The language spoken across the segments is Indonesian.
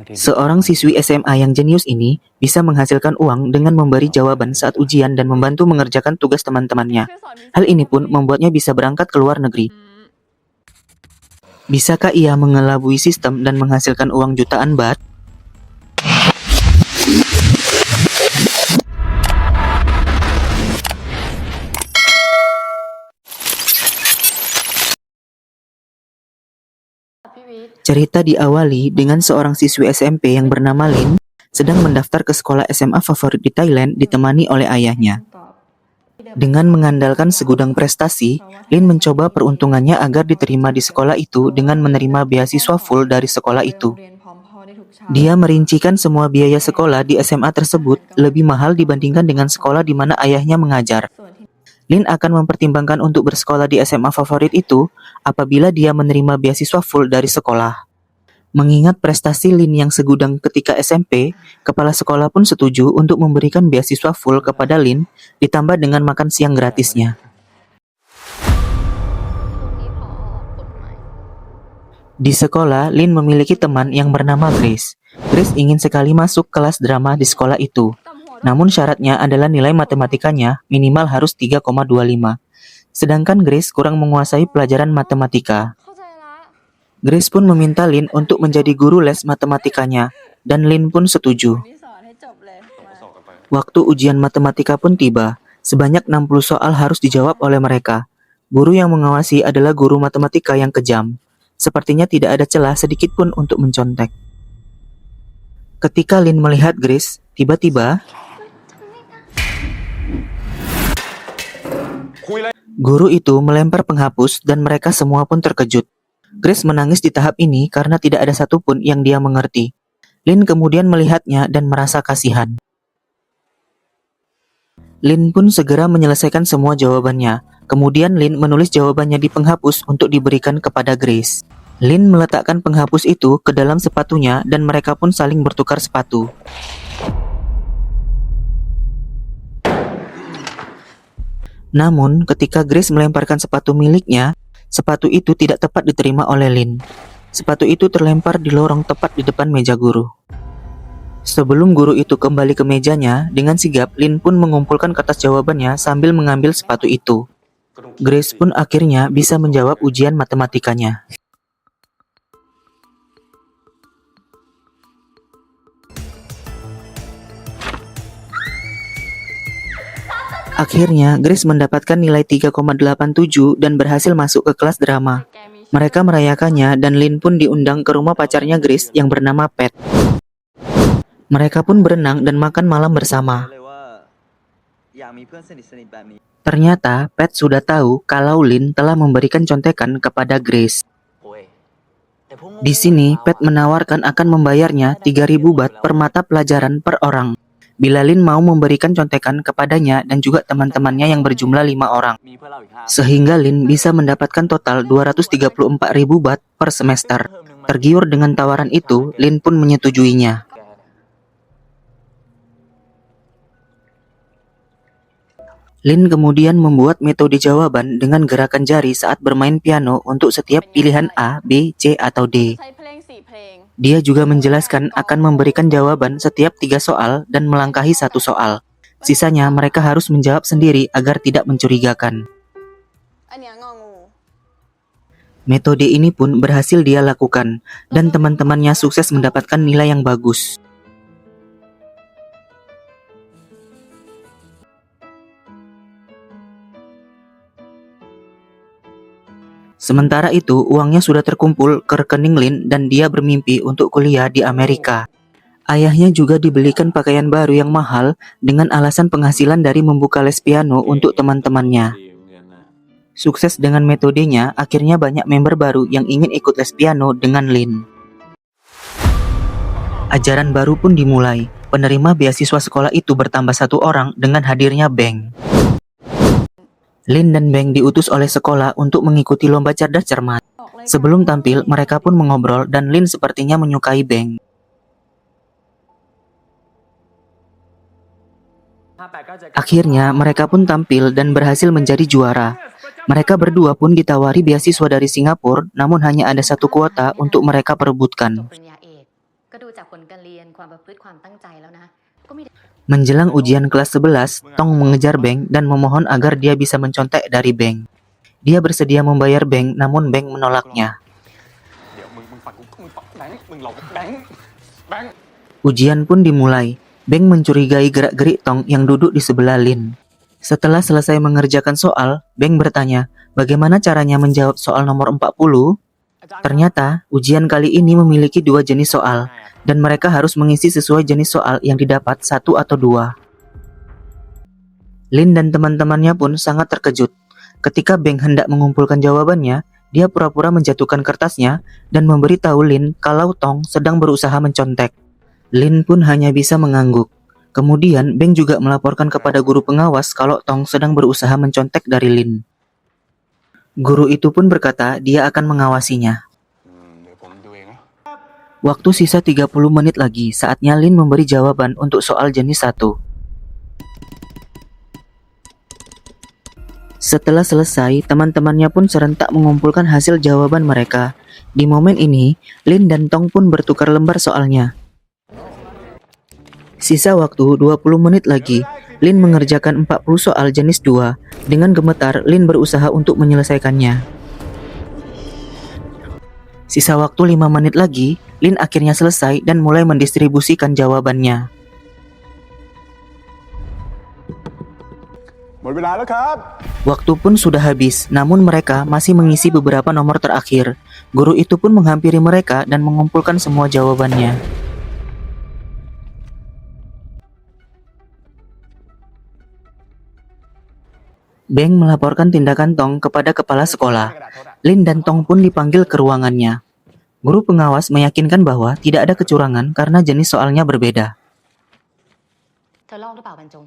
Seorang siswi SMA yang jenius ini bisa menghasilkan uang dengan memberi jawaban saat ujian dan membantu mengerjakan tugas teman-temannya. Hal ini pun membuatnya bisa berangkat ke luar negeri. Bisakah ia mengelabui sistem dan menghasilkan uang jutaan baht? Cerita diawali dengan seorang siswi SMP yang bernama Lin sedang mendaftar ke sekolah SMA favorit di Thailand ditemani oleh ayahnya. Dengan mengandalkan segudang prestasi, Lin mencoba peruntungannya agar diterima di sekolah itu dengan menerima beasiswa full dari sekolah itu. Dia merincikan semua biaya sekolah di SMA tersebut lebih mahal dibandingkan dengan sekolah di mana ayahnya mengajar. Lin akan mempertimbangkan untuk bersekolah di SMA favorit itu apabila dia menerima beasiswa full dari sekolah. Mengingat prestasi Lin yang segudang ketika SMP, kepala sekolah pun setuju untuk memberikan beasiswa full kepada Lin, ditambah dengan makan siang gratisnya. Di sekolah, Lin memiliki teman yang bernama Grace. Grace ingin sekali masuk kelas drama di sekolah itu. Namun syaratnya adalah nilai matematikanya minimal harus 3,25. Sedangkan Grace kurang menguasai pelajaran matematika. Grace pun meminta Lin untuk menjadi guru les matematikanya, dan Lin pun setuju. Waktu ujian matematika pun tiba, sebanyak 60 soal harus dijawab oleh mereka. Guru yang mengawasi adalah guru matematika yang kejam. Sepertinya tidak ada celah sedikit pun untuk mencontek. Ketika Lin melihat Grace, tiba-tiba guru itu melempar penghapus dan mereka semua pun terkejut. Grace menangis di tahap ini karena tidak ada satupun yang dia mengerti. Lin kemudian melihatnya dan merasa kasihan. Lin pun segera menyelesaikan semua jawabannya. Kemudian Lin menulis jawabannya di penghapus untuk diberikan kepada Grace. Lin meletakkan penghapus itu ke dalam sepatunya dan mereka pun saling bertukar sepatu. Namun, ketika Grace melemparkan sepatu miliknya, sepatu itu tidak tepat diterima oleh Lin. Sepatu itu terlempar di lorong tepat di depan meja guru. Sebelum guru itu kembali ke mejanya, dengan sigap Lin pun mengumpulkan kertas jawabannya sambil mengambil sepatu itu. Grace pun akhirnya bisa menjawab ujian matematikanya. Akhirnya, Grace mendapatkan nilai 3,87 dan berhasil masuk ke kelas drama. Mereka merayakannya dan Lin pun diundang ke rumah pacarnya Grace yang bernama Pat. Mereka pun berenang dan makan malam bersama. Ternyata, Pat sudah tahu kalau Lin telah memberikan contekan kepada Grace. Di sini, Pat menawarkan akan membayarnya 3.000 baht per mata pelajaran per orang. Bila Lin mau memberikan contekan kepadanya dan juga teman-temannya yang berjumlah 5 orang. Sehingga Lin bisa mendapatkan total 234.000 baht per semester. Tergiur dengan tawaran itu, Lin pun menyetujuinya. Lin kemudian membuat metode jawaban dengan gerakan jari saat bermain piano untuk setiap pilihan A, B, C, atau D. Dia juga menjelaskan akan memberikan jawaban setiap 3 soal dan melangkahi 1 soal. Sisanya mereka harus menjawab sendiri agar tidak mencurigakan. Metode ini pun berhasil dia lakukan, dan teman-temannya sukses mendapatkan nilai yang bagus. Sementara itu, uangnya sudah terkumpul ke rekening Lin dan dia bermimpi untuk kuliah di Amerika. Ayahnya juga dibelikan pakaian baru yang mahal dengan alasan penghasilan dari membuka les piano untuk teman-temannya. Sukses dengan metodenya, akhirnya banyak member baru yang ingin ikut les piano dengan Lin. Ajaran baru pun dimulai. Penerima beasiswa sekolah itu bertambah 1 orang dengan hadirnya Beng. Lin dan Beng diutus oleh sekolah untuk mengikuti lomba cerdas cermat. Sebelum tampil, mereka pun mengobrol dan Lin sepertinya menyukai Beng. Akhirnya, mereka pun tampil dan berhasil menjadi juara. Mereka berdua pun ditawari beasiswa dari Singapura, namun hanya ada 1 kuota untuk mereka perebutkan. จากผลการเรียนความประพฤติความตั้งใจแล้วนะก็ไม่ได้ Menjelang ujian kelas 11, Tong mengejar Beng dan memohon agar dia bisa mencontek dari Beng. Dia bersedia membayar Beng, namun Beng menolaknya. เดี๋ยวมึงฟังกูแบงค์มึงหลอกแบงค์ Ujian pun dimulai. Beng mencurigai gerak-gerik Tong yang duduk di sebelah Lin. Setelah selesai mengerjakan soal, Beng bertanya, bagaimana caranya menjawab soal nomor 40? Ternyata, ujian kali ini memiliki 2 jenis soal, dan mereka harus mengisi sesuai jenis soal yang didapat 1 atau 2. Lin dan teman-temannya pun sangat terkejut. Ketika Beng hendak mengumpulkan jawabannya, dia pura-pura menjatuhkan kertasnya dan memberitahu Lin kalau Tong sedang berusaha mencontek. Lin pun hanya bisa mengangguk. Kemudian Beng juga melaporkan kepada guru pengawas kalau Tong sedang berusaha mencontek dari Lin. Guru itu pun berkata dia akan mengawasinya. เดี๋ยวผมดูเองนะ Waktu sisa 30 menit lagi, saatnya Lin memberi jawaban untuk soal jenis 1. Setelah selesai, teman-temannya pun serentak mengumpulkan hasil jawaban mereka. Di momen ini, Lin dan Tong pun bertukar lembar soalnya. Sisa waktu 20 menit lagi, Lin mengerjakan 40 soal jenis 2. Dengan gemetar, Lin berusaha untuk menyelesaikannya. Sisa waktu 5 menit lagi, Lin akhirnya selesai dan mulai mendistribusikan jawabannya. หมดเวลาแล้วครับ Waktu pun sudah habis, namun mereka masih mengisi beberapa nomor terakhir. Guru itu pun menghampiri mereka dan mengumpulkan semua jawabannya. Beng melaporkan tindakan Tong kepada kepala sekolah. Lin dan Tong pun dipanggil ke ruangannya. Guru pengawas meyakinkan bahwa tidak ada kecurangan karena jenis soalnya berbeda. เธอลอกหรือเปล่าบรรจง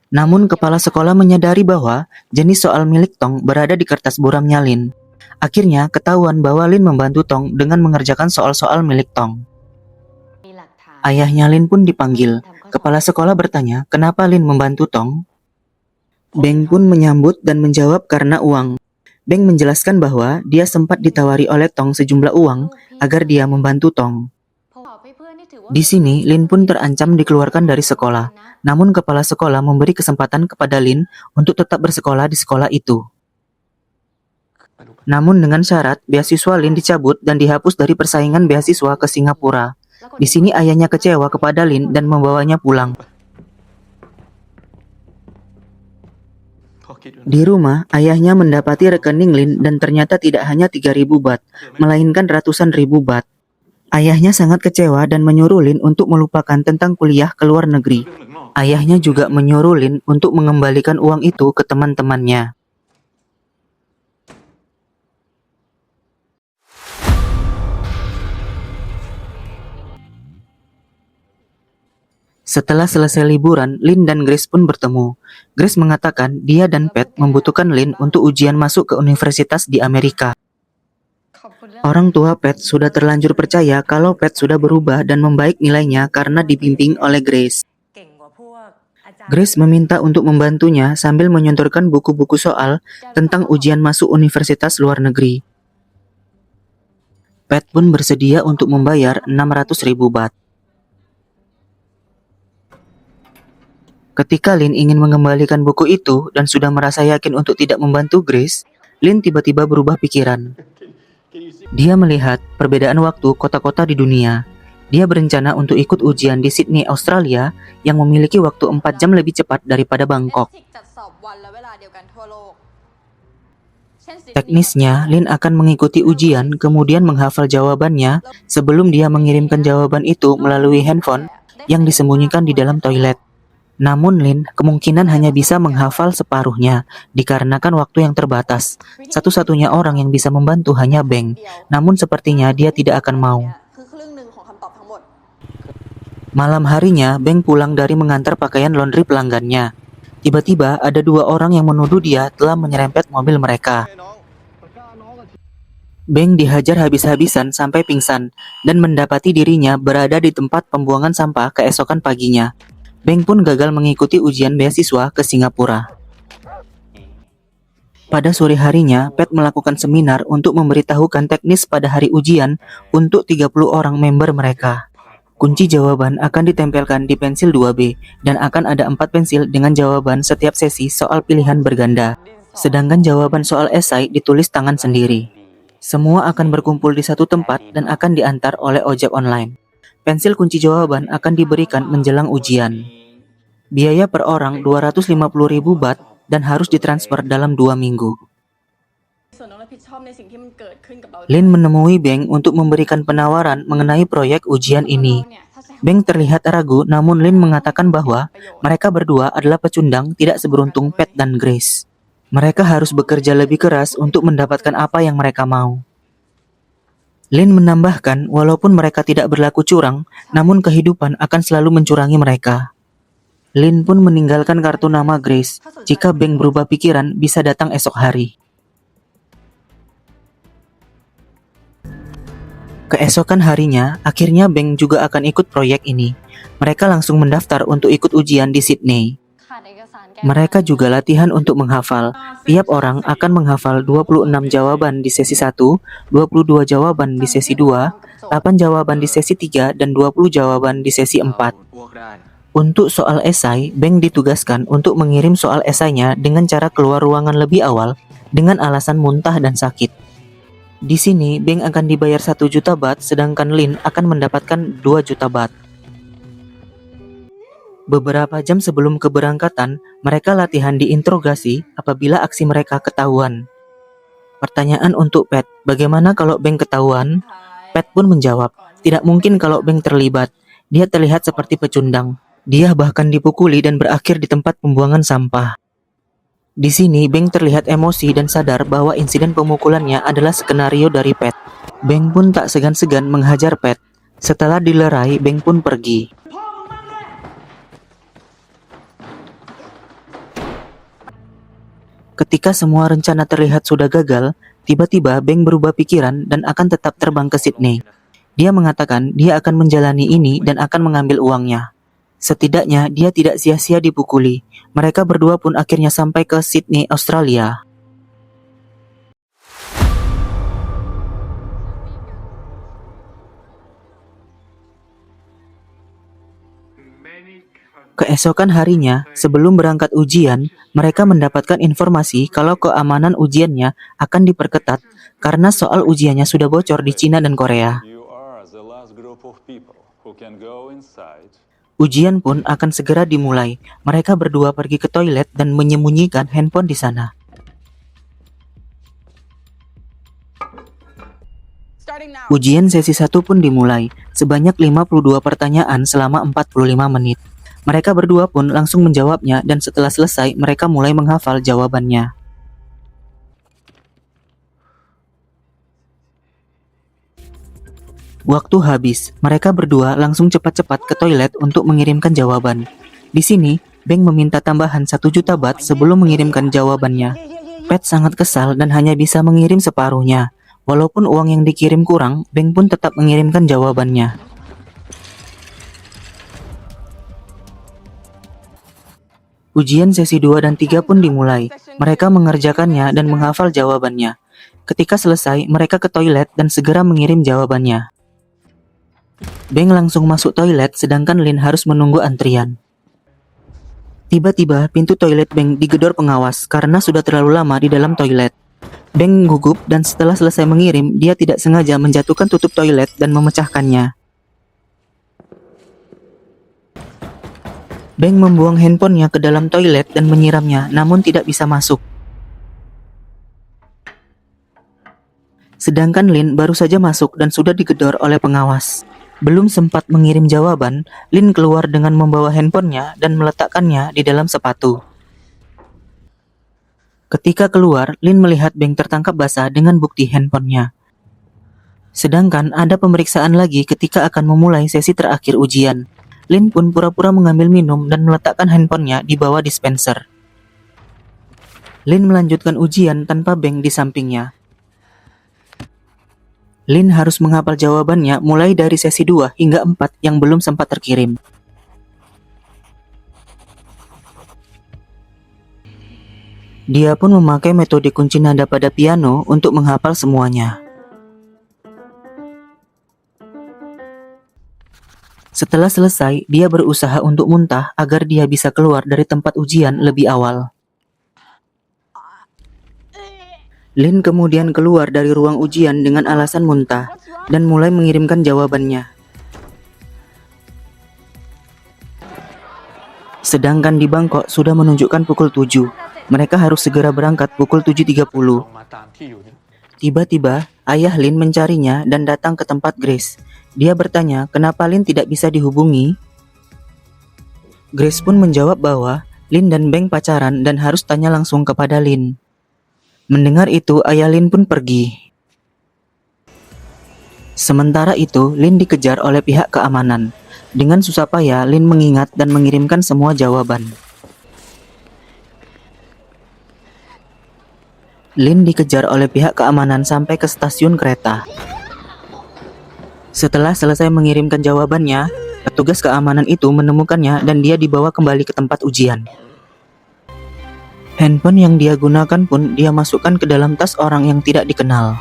Namun kepala sekolah menyadari bahwa jenis soal milik Tong berada di kertas buramnya Lin. Akhirnya ketahuan bahwa Lin membantu Tong dengan mengerjakan soal-soal milik Tong. มีหลักฐาน Ayahnya Lin pun dipanggil. Kepala sekolah bertanya, kenapa Lin membantu Tong? Beng pun menyambut dan menjawab karena uang. Beng menjelaskan bahwa dia sempat ditawari oleh Tong sejumlah uang agar dia membantu Tong. เพราะว่าให้เพื่อนนี่ถือว่า Di sini, Lin pun terancam dikeluarkan dari sekolah. Namun kepala sekolah memberi kesempatan kepada Lin untuk tetap bersekolah di sekolah itu. Namun dengan syarat, beasiswa Lin dicabut dan dihapus dari persaingan beasiswa ke Singapura. Di sini ayahnya kecewa kepada Lin dan membawanya pulang. ขอคิดดูนะ Di rumah, ayahnya mendapati rekening Lin dan ternyata tidak hanya 3.000 baht, melainkan ratusan ribu baht. Ayahnya sangat kecewa dan menyuruh Lin untuk melupakan tentang kuliah ke luar negeri. เรื่องหนึ่งนอก Ayahnya juga menyuruh Lin untuk mengembalikan uang itu ke teman-temannya. Setelah selesai liburan, Lin dan Grace pun bertemu. Grace mengatakan dia dan Pat membutuhkan Lin untuk ujian masuk ke universitas di Amerika. ขอบคุณเรื่อง Orang tua Pat sudah terlanjur percaya kalau Pat sudah berubah dan membaik nilainya karena dibimbing oleh Grace. เก่งกว่าพวกอาจารย์ Grace meminta untuk membantunya sambil menyontorkan buku-buku soal tentang ujian masuk universitas luar negeri. Pat pun bersedia untuk membayar 600.000 baht. Ketika Lin ingin mengembalikan buku itu dan sudah merasa yakin untuk tidak membantu Grace, Lin tiba-tiba berubah pikiran. Dia melihat perbedaan waktu kota-kota di dunia. Dia berencana untuk ikut ujian di Sydney, Australia, yang memiliki waktu 4 jam lebih cepat daripada Bangkok. จัดสอบวันและเวลาเดียวกันทั่วโลกเช่น Sydney Teknisnya, Lin akan mengikuti ujian, kemudian menghafal jawabannya sebelum dia mengirimkan jawaban itu melalui handphone yang disembunyikan di dalam toilet. Namun Lin kemungkinan hanya bisa menghafal separuhnya dikarenakan waktu yang terbatas. Satu-satunya orang yang bisa membantu hanya Beng. Namun sepertinya dia tidak akan mau. คือครึ่งหนึ่งของคำตอบทั้งหมด Malam harinya, Beng pulang dari mengantar pakaian laundry pelanggannya. Tiba-tiba ada 2 orang yang menuduh dia telah menyerempet mobil mereka. Beng dihajar habis-habisan sampai pingsan dan mendapati dirinya berada di tempat pembuangan sampah keesokan paginya. Beng pun gagal mengikuti ujian beasiswa ke Singapura. Pada sore harinya, Pat melakukan seminar untuk memberitahukan teknis pada hari ujian untuk 30 orang member mereka. Kunci jawaban akan ditempelkan di pensil 2B dan akan ada 4 pensil dengan jawaban setiap sesi soal pilihan berganda. Sedangkan jawaban soal esai ditulis tangan sendiri. Semua akan berkumpul di satu tempat dan akan diantar oleh ojek online. Pensil kunci jawaban akan diberikan menjelang ujian. Biaya per orang 250.000 baht dan harus ditransfer dalam 2 minggu. Lin menemui Beng untuk memberikan penawaran mengenai proyek ujian ini. Beng terlihat ragu, namun Lin mengatakan bahwa mereka berdua adalah pecundang tidak seberuntung Pat dan Grace. Mereka harus bekerja lebih keras untuk mendapatkan apa yang mereka mau. Lin menambahkan, walaupun mereka tidak berlaku curang, namun kehidupan akan selalu mencurangi mereka. Lin pun meninggalkan kartu nama Grace. Jika Beng berubah pikiran, bisa datang esok hari. Keesokan harinya, akhirnya Beng juga akan ikut proyek ini. Mereka langsung mendaftar untuk ikut ujian di Sydney. Mereka juga latihan untuk menghafal. Tiap orang akan menghafal 26 jawaban di sesi 1, 22 jawaban di sesi 2, 8 jawaban di sesi 3, dan 20 jawaban di sesi 4. Untuk soal esai, Beng ditugaskan untuk mengirim soal esainya dengan cara keluar ruangan lebih awal dengan alasan muntah dan sakit. Di sini, Beng akan dibayar 1 juta baht, sedangkan Lin akan mendapatkan 2 juta baht. Beberapa jam sebelum keberangkatan, mereka latihan diinterogasi apabila aksi mereka ketahuan. Pertanyaan untuk Pat, bagaimana kalau Beng ketahuan? Pat pun menjawab, tidak mungkin kalau Beng terlibat. Dia terlihat seperti pecundang. Dia bahkan dipukuli dan berakhir di tempat pembuangan sampah. Di sini, Beng terlihat emosi dan sadar bahwa insiden pemukulannya adalah skenario dari Pat. Beng pun tak segan-segan menghajar Pat. Setelah dilerai, Beng pun pergi. Ketika semua rencana terlihat sudah gagal, tiba-tiba Beng berubah pikiran dan akan tetap terbang ke Sydney. Dia mengatakan dia akan menjalani ini dan akan mengambil uangnya. Setidaknya dia tidak sia-sia dipukuli. Mereka berdua pun akhirnya sampai ke Sydney, Australia. Keesokan harinya, sebelum berangkat ujian, mereka mendapatkan informasi kalau keamanan ujiannya akan diperketat karena soal ujiannya sudah bocor di Cina dan Korea. Ujian pun akan segera dimulai. Mereka berdua pergi ke toilet dan menyembunyikan handphone di sana. Ujian sesi 1 pun dimulai. Sebanyak 52 pertanyaan selama 45 menit. Mereka berdua pun langsung menjawabnya dan setelah selesai mereka mulai menghafal jawabannya. Waktu habis, mereka berdua langsung cepat-cepat ke toilet untuk mengirimkan jawaban. Di sini, Beng meminta tambahan 1 juta baht sebelum mengirimkan jawabannya. Pat sangat kesal dan hanya bisa mengirim separuhnya. Walaupun uang yang dikirim kurang, Beng pun tetap mengirimkan jawabannya. Ujian sesi 2 dan 3 pun dimulai. Mereka mengerjakannya dan menghafal jawabannya. Ketika selesai, mereka ke toilet dan segera mengirim jawabannya. Beng langsung masuk toilet sedangkan Lin harus menunggu antrian. Tiba-tiba pintu toilet Beng digedor pengawas karena sudah terlalu lama di dalam toilet. Beng gugup dan setelah selesai mengirim, dia tidak sengaja menjatuhkan tutup toilet dan memecahkannya. Beng membuang handphonenya ke dalam toilet dan menyiramnya, namun tidak bisa masuk. Sedangkan Lin baru saja masuk dan sudah digedor oleh pengawas. Belum sempat mengirim jawaban, Lin keluar dengan membawa handphonenya dan meletakkannya di dalam sepatu. Ketika keluar, Lin melihat Beng tertangkap basah dengan bukti handphonenya. Sedangkan ada pemeriksaan lagi ketika akan memulai sesi terakhir ujian. Lin pun pura-pura mengambil minum dan meletakkan handphonenya di bawah dispenser. Lin melanjutkan ujian tanpa Beng di sampingnya. Lin harus menghafal jawabannya mulai dari sesi 2 hingga 4 yang belum sempat terkirim. Dia pun memakai metode kunci nada pada piano untuk menghafal semuanya. Setelah selesai, dia berusaha untuk muntah agar dia bisa keluar dari tempat ujian lebih awal. Lin kemudian keluar dari ruang ujian dengan alasan muntah dan mulai mengirimkan jawabannya. Sedangkan di Bangkok sudah menunjukkan pukul 7. Mereka harus segera berangkat pukul 7.30. ลงมาตามที่อยู่นี่ Tiba-tiba, ayah Lin mencarinya dan datang ke tempat Grace. Dia bertanya kenapa Lin tidak bisa dihubungi. Grace pun menjawab bahwa Lin dan Beng pacaran dan harus tanya langsung kepada Lin. Mendengar itu, ayah Lin pun pergi. Sementara itu, Lin dikejar oleh pihak keamanan. Dengan susah payah, Lin mengingat dan mengirimkan semua jawaban. Lin dikejar oleh pihak keamanan sampai ke stasiun kereta. Setelah selesai mengirimkan jawabannya, petugas keamanan itu menemukannya dan dia dibawa kembali ke tempat ujian. Handphone yang dia gunakan pun dia masukkan ke dalam tas orang yang tidak dikenal.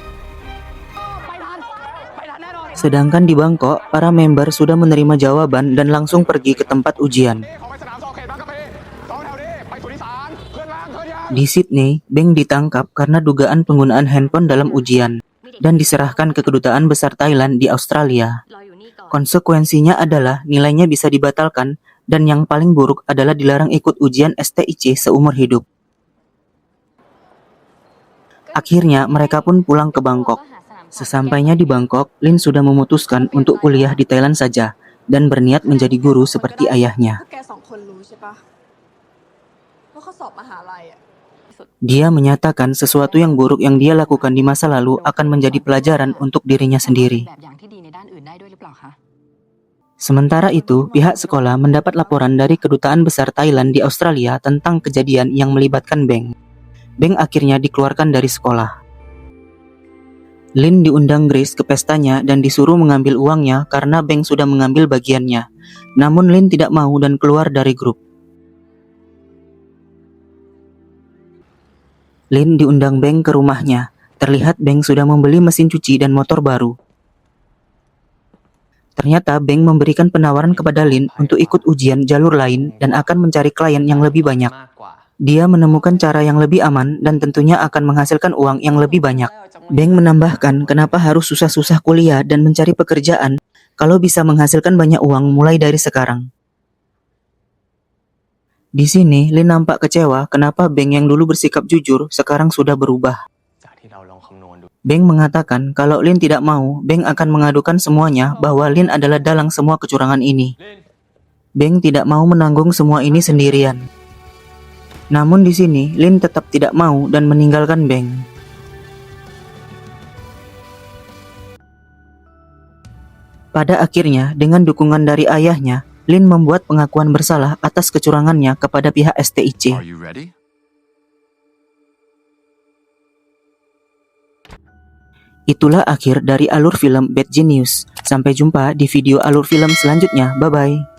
Sedangkan di Bangkok, para member sudah menerima jawaban dan langsung pergi ke tempat ujian. ของไปสนามสอบเขตบางกะปิสองแถวนี้ไปสุทธิสารเคลื่อนล่างเคลื่อนยาง Di Sydney, Beng ditangkap karena dugaan penggunaan handphone dalam ujian dan diserahkan ke Kedutaan Besar Thailand di Australia. รออยู่นี่ก่อน Konsekuensinya adalah nilainya bisa dibatalkan dan yang paling buruk adalah dilarang ikut ujian STIC seumur hidup. Akhirnya mereka pun pulang ke Bangkok. Sesampainya di Bangkok, Lin sudah memutuskan untuk kuliah di Thailand saja dan berniat menjadi guru seperti ayahnya. พวกแกสองคนรู้ใช่ปะว่าเขาสอบมหาลัยอะ Dia menyatakan sesuatu yang buruk yang dia lakukan di masa lalu akan menjadi pelajaran untuk dirinya sendiri. แบบอย่างที่ดีในด้านอื่นได้ด้วยหรือเปล่าคะ Sementara itu, pihak sekolah mendapat laporan dari Kedutaan Besar Thailand di Australia tentang kejadian yang melibatkan Beng. Beng akhirnya dikeluarkan dari sekolah. Lin diundang Grace ke pestanya dan disuruh mengambil uangnya karena Beng sudah mengambil bagiannya. Namun Lin tidak mau dan keluar dari grup. Lin diundang Beng ke rumahnya. Terlihat Beng sudah membeli mesin cuci dan motor baru. Ternyata Beng memberikan penawaran kepada Lin untuk ikut ujian jalur lain dan akan mencari klien yang lebih banyak. มากกว่า Dia menemukan cara yang lebih aman dan tentunya akan menghasilkan uang yang lebih banyak. Beng menambahkan kenapa harus susah-susah kuliah dan mencari pekerjaan kalau bisa menghasilkan banyak uang mulai dari sekarang. Di sini, Lin nampak kecewa kenapa Beng yang dulu bersikap jujur sekarang sudah berubah. จากที่เราลองคำนวณดู Beng mengatakan kalau Lin tidak mau, Beng akan mengadukan semuanya bahwa Lin adalah dalang semua kecurangan ini. ลิน Beng tidak mau menanggung semua ini sendirian. Namun di sini, Lin tetap tidak mau dan meninggalkan Beng. Pada akhirnya, dengan dukungan dari ayahnya, Lin membuat pengakuan bersalah atas kecurangannya kepada pihak STIC. Are you ready? Itulah akhir dari alur film Bad Genius. Sampai jumpa di video alur film selanjutnya. Bye-bye.